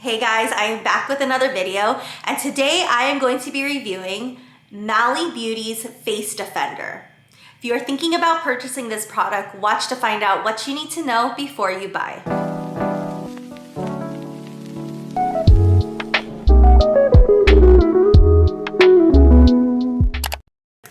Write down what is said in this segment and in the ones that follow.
Hey guys, I am back with another video, and today I am going to be reviewing Mally Beauty's Face Defender. If you are thinking about purchasing this product, watch to find out what you need to know before you buy.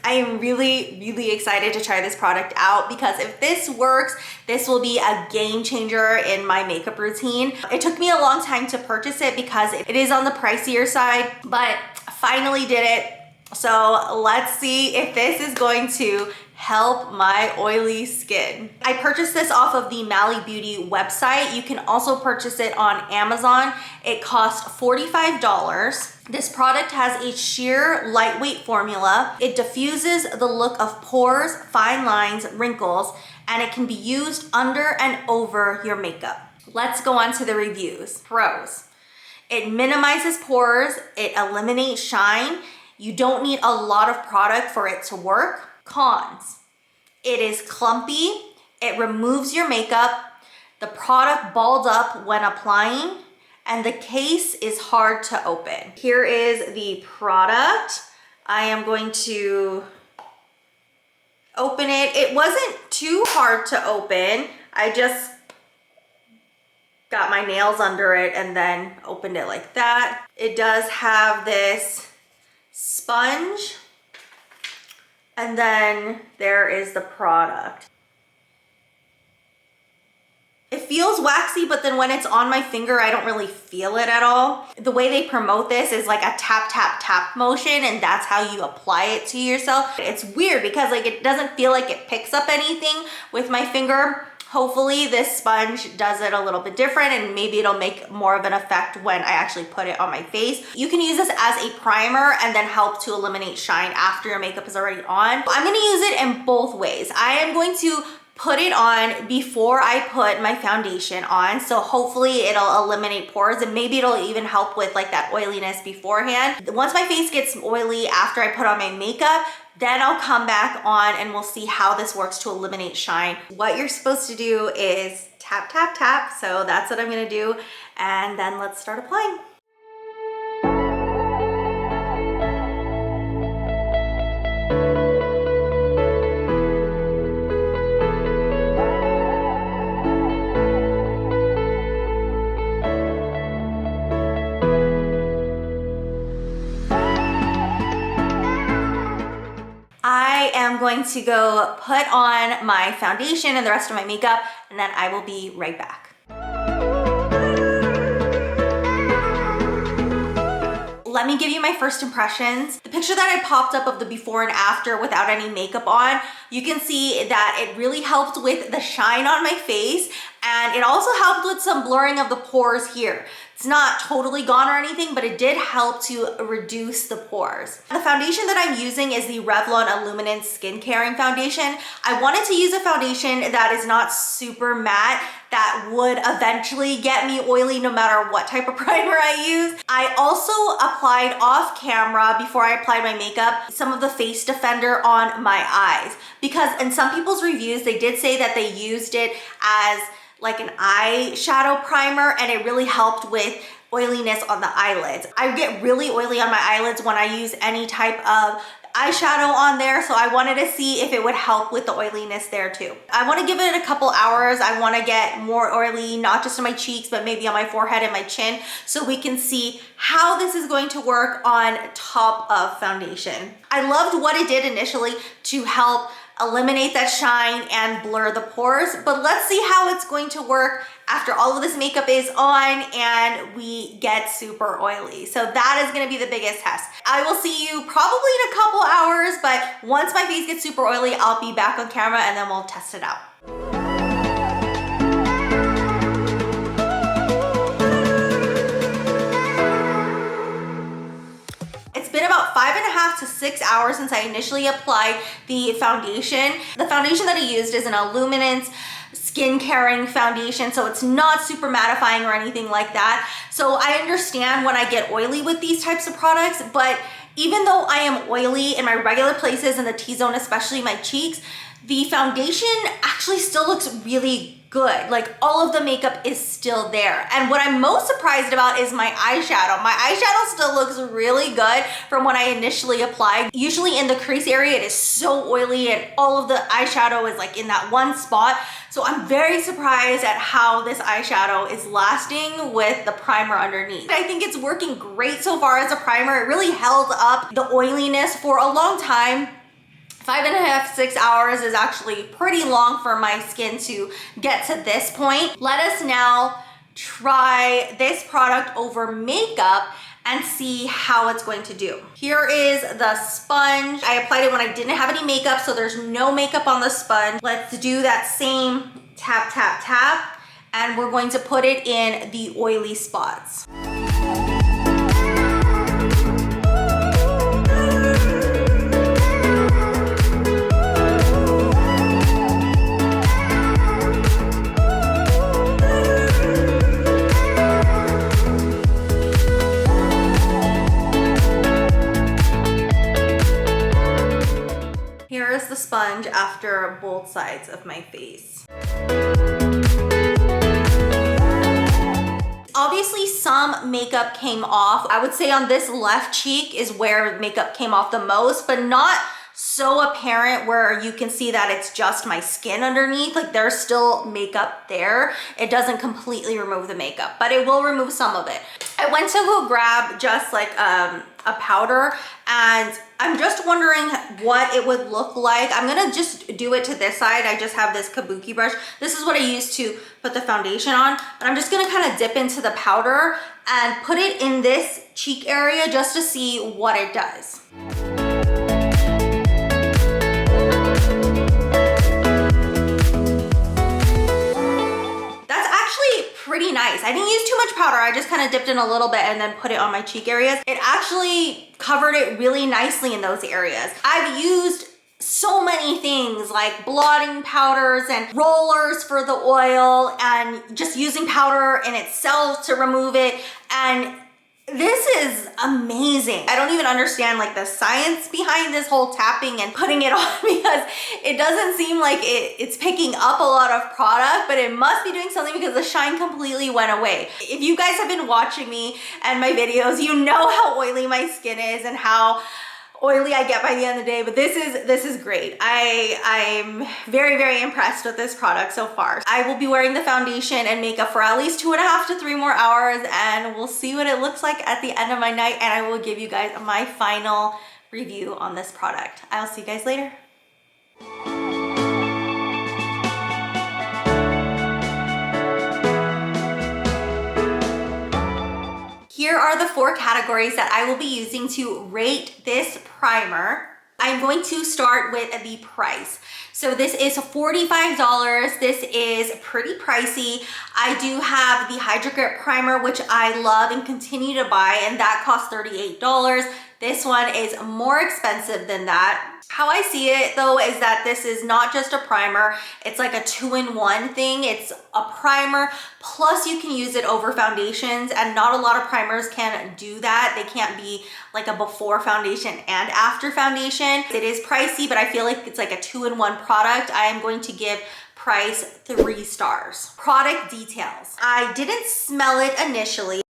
I am really excited to try this product out because if this works, this will be a game changer in my makeup routine. It took me a long time to purchase it because it is on the pricier side, but I finally did it. So let's see if this is going to help my oily skin. I purchased this off of the Mally Beauty website. You can also purchase it on Amazon. It cost $45. This product has a sheer lightweight formula. It diffuses the look of pores, fine lines, wrinkles, and it can be used under and over your makeup. Let's go on to the reviews. Pros: it minimizes pores, it eliminates shine. You don't need a lot of product for it to work. Cons: it is clumpy, it removes your makeup, the product balls up when applying, and the case is hard to open. Here is the product. I am going to open it. It wasn't too hard to open. I just got my nails under it and then opened it like that. It does have this sponge, and then there is the product. It feels waxy, but then when it's on my finger, I don't really feel it at all. The way they promote this is like a tap, tap, tap motion, and that's how you apply it to yourself. It's weird because like it doesn't feel like it picks up anything with my finger. Hopefully this sponge does it a little bit different, and maybe it'll make more of an effect when I actually put it on my face. You can use this as a primer and then help to eliminate shine after your makeup is already on. I'm gonna use it in both ways. I am going to put it on before I put my foundation on, so hopefully it'll eliminate pores, and maybe it'll even help with like that oiliness beforehand. Once my face gets oily after I put on my makeup, then I'll come back on and we'll see how this works to eliminate shine. What you're supposed to do is tap, tap, tap. So that's what I'm gonna do. And then let's start applying. I am going to go put on my foundation and the rest of my makeup, and then I will be right back. Let me give you my first impressions. The picture that I popped up of the before and after without any makeup on, you can see that it really helped with the shine on my face, and it also helped with some blurring of the pores here. It's not totally gone or anything, but it did help to reduce the pores. The foundation that I'm using is the Revlon Illuminance Skin Caring Foundation. I wanted to use a foundation that is not super matte, that would eventually get me oily no matter what type of primer I use. I also applied off camera, before I applied my makeup, some of the Face Defender on my eyes, because in some people's reviews, they did say that they used it as like an eyeshadow primer, and it really helped with oiliness on the eyelids. I get really oily on my eyelids when I use any type of eyeshadow on there, so I wanted to see if it would help with the oiliness there too. I want to give it a couple hours. I want to get more oily, not just on my cheeks, but maybe on my forehead and my chin, so we can see how this is going to work on top of foundation. I loved what it did initially to help eliminate that shine and blur the pores, but let's see how it's going to work after all of this makeup is on and we get super oily. So that is gonna be the biggest test. I will see you probably in a couple hours, but once my face gets super oily, I'll be back on camera and then we'll test it out. It's been about 5.5 to 6 hours since I initially applied the foundation. The foundation that I used is an Illuminance Skin Caring Foundation, so it's not super mattifying or anything like that. So I understand when I get oily with these types of products, but even though I am oily in my regular places in the T-zone, especially my cheeks, the foundation actually still looks really good. Like all of the makeup is still there. And what I'm most surprised about is my eyeshadow. My eyeshadow still looks really good from when I initially applied. Usually in the crease area, it is so oily and all of the eyeshadow is like in that one spot. So I'm very surprised at how this eyeshadow is lasting with the primer underneath. I think it's working great so far as a primer. It really held up the oiliness for a long time. 5.5, 6 hours is actually pretty long for my skin to get to this point. Let us now try this product over makeup and see how it's going to do. Here is the sponge. I applied it when I didn't have any makeup, so there's no makeup on the sponge. Let's do that same tap, tap, tap, and we're going to put it in the oily spots. Here is the sponge after both sides of my face. Obviously some makeup came off. I would say on this left cheek is where makeup came off the most, but not so apparent where you can see that it's just my skin underneath. Like there's still makeup there. It doesn't completely remove the makeup, but it will remove some of it. I went to go grab just like a powder, and I'm just wondering what it would look like. I'm gonna just do it to this side. I just have this kabuki brush. This is what I use to put the foundation on, but I'm just gonna kind of dip into the powder and put it in this cheek area just to see what it does. Pretty nice. I didn't use too much powder. I just kind of dipped in a little bit and then put it on my cheek areas. It actually covered it really nicely in those areas. I've used so many things like blotting powders and rollers for the oil and just using powder in itself to remove it, and this is amazing. I don't even understand like the science behind this whole tapping and putting it on, because it doesn't seem like it's picking up a lot of product, but it must be doing something because the shine completely went away. If you guys have been watching me and my videos, you know how oily my skin is and how oily I get by the end of the day, but this is great. I'm very, very impressed with this product so far. I will be wearing the foundation and makeup for at least 2.5 to 3 more hours, and we'll see what it looks like at the end of my night, and I will give you guys my final review on this product. I'll see you guys later. Here are the 4 categories that I will be using to rate this primer. I'm going to start with the price. So this is $45. This is pretty pricey. I do have the Hydro Grip primer, which I love and continue to buy, and that costs $38. This one is more expensive than that. How I see it though is that this is not just a primer, it's like a 2-in-1 thing. It's a primer, plus you can use it over foundations, and not a lot of primers can do that. They can't be like a before foundation and after foundation. It is pricey, but I feel like it's like a 2-in-1 product. I am going to give price 3 stars. Product details. I didn't smell it initially.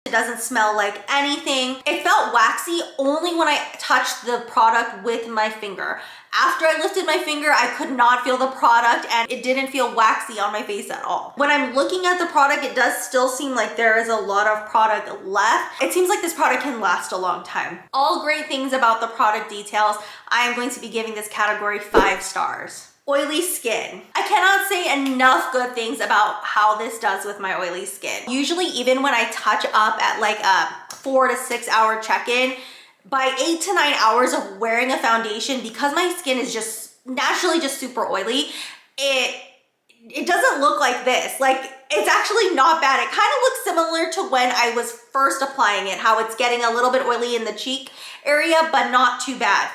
It doesn't smell like anything. It felt waxy only when I touched the product with my finger. After I lifted my finger, I could not feel the product, and it didn't feel waxy on my face at all. When I'm looking at the product, it does still seem like there is a lot of product left. It seems like this product can last a long time. All great things about the product details. I am going to be giving this category 5 stars. Oily skin. I cannot say enough good things about how this does with my oily skin. Usually, even when I touch up at like a 4 to 6 hour check-in, by 8 to 9 hours of wearing a foundation, because my skin is just naturally just super oily, it doesn't look like this. Like, it's actually not bad. It kind of looks similar to when I was first applying it, how it's getting a little bit oily in the cheek area, but not too bad.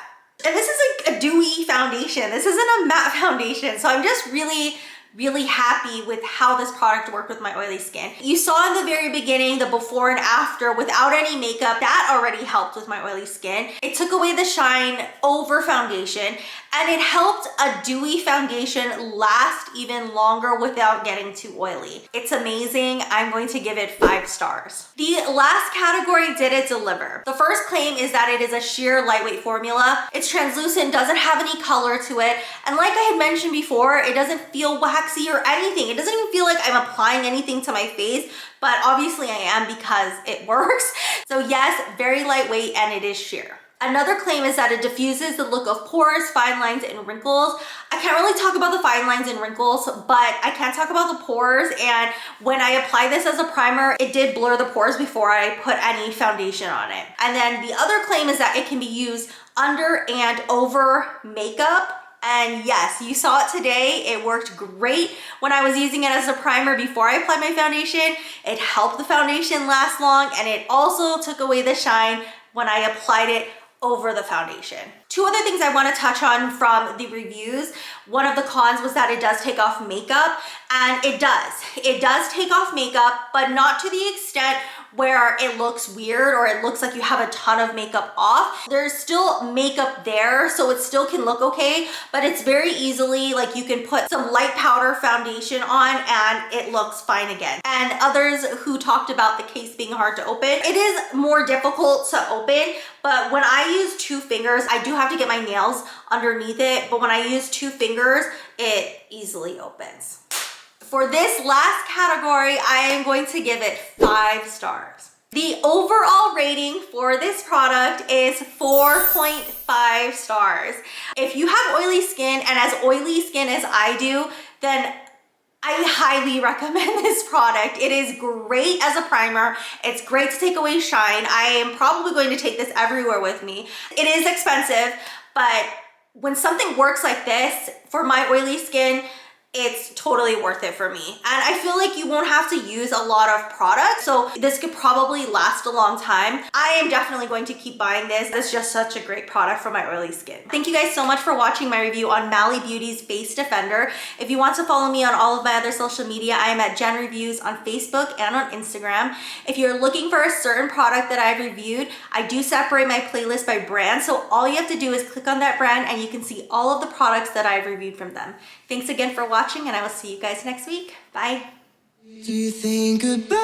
And this is like a dewy foundation. This isn't a matte foundation. So I'm just really really happy with how this product worked with my oily skin. You saw in the very beginning the before and after without any makeup. That already helped with my oily skin. It took away the shine over foundation, and it helped a dewy foundation last even longer without getting too oily. It's amazing. I'm going to give it 5 stars. The last category, did it deliver? The first claim is that it is a sheer lightweight formula. It's translucent, doesn't have any color to it, and like I had mentioned before, it doesn't feel waxy or anything. It doesn't even feel like I'm applying anything to my face, but obviously I am because it works. So yes, very lightweight, and it is sheer. Another claim is that it diffuses the look of pores, fine lines, and wrinkles. I can't really talk about the fine lines and wrinkles, but I can talk about the pores. And when I apply this as a primer, it did blur the pores before I put any foundation on it. And then the other claim is that it can be used under and over makeup. And yes, you saw it today. It worked great when I was using it as a primer before I applied my foundation. It helped the foundation last long, and it also took away the shine when I applied it over the foundation. 2 other things I want to touch on from the reviews. One of the cons was that it does take off makeup, and it does. It does take off makeup, but not to the extent where it looks weird or it looks like you have a ton of makeup off. There's still makeup there, so it still can look okay, but it's very easily, like, you can put some light powder foundation on and it looks fine again. And others who talked about the case being hard to open, it is more difficult to open, but when I use 2 fingers, I do have to get my nails underneath it, but when I use 2 fingers, it easily opens. For this last category, I am going to give it 5 stars. The overall rating for this product is 4.5 stars. If you have oily skin and as oily skin as I do, then I highly recommend this product. It is great as a primer. It's great to take away shine. I am probably going to take this everywhere with me. It is expensive, but when something works like this for my oily skin, it's totally worth it for me. And I feel like you won't have to use a lot of product, so this could probably last a long time. I am definitely going to keep buying this. It's just such a great product for my oily skin. Thank you guys so much for watching my review on Mally Beauty's Face Defender. If you want to follow me on all of my other social media, I am at Jenn Reviews on Facebook and on Instagram. If you're looking for a certain product that I've reviewed, I do separate my playlist by brand, so all you have to do is click on that brand and you can see all of the products that I've reviewed from them. Thanks again for watching, and I will see you guys next week. Bye. Do you think about